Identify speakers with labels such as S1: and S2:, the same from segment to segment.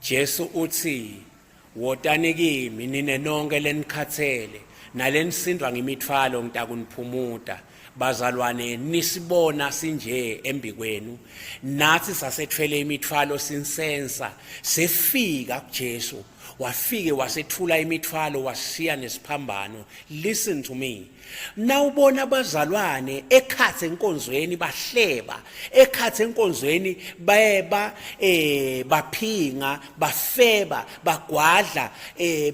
S1: Jesu uthi wotani kimi nine nonke lenikhathele nalenisindwa ngemithwalo ngitakunphumuta bazalwane nisibona sinje embikwenu nathi sasethwele imithwalo sinsensa sefika kuJesu wafike wasethula imithwalo washiya nesiphambano. Listen to me. Nawubona abazalwane ekhathe enkonzweni bahleba, ekhathe enkonzweni bayeba baphinga, bafeba, bagwadla,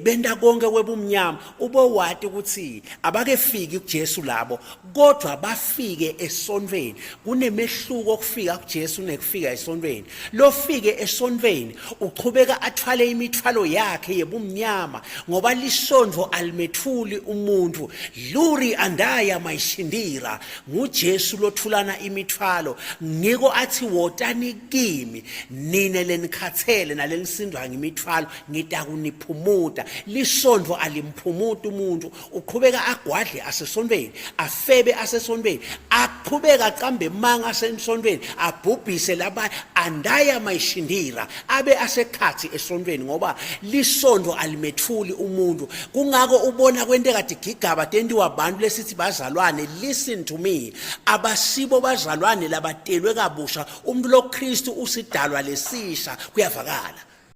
S1: benda konke kwebumnyama, ube wathi ukuthi abake fiki kuJesu labo kodwa bafike esonweni. Kunemehluko okufika kuJesu nekufika esonweni. Lo fike esonweni uchubeka athwale imithwalo yakhe yebumnyama ngoba lisondvo alimethuli umuntu. Luri andaya mayishindira nguJesu lothulana imithwalo ngiko athi wotani kimi nine lenikhathele nalenisindwa ngemithwalo ngitakuniphumuta. Lisondvo alimphumuta umuntu, uqhubeka agwadle asesonweni, afebe asesonweni, aqhubeka aqambe manga asesonweni, abhubhise labanye andaya mayishindira abe asekhathi esonweni ngoba lisondo alimethuli umuntu. Kungako ubona kwente kade gigaba tendiwa abantu lesithi bazalwane. Listen to me, abasibo bazalwane labatelwe kabusha umuntu loKristu usidalwa lesisha kuyavakala.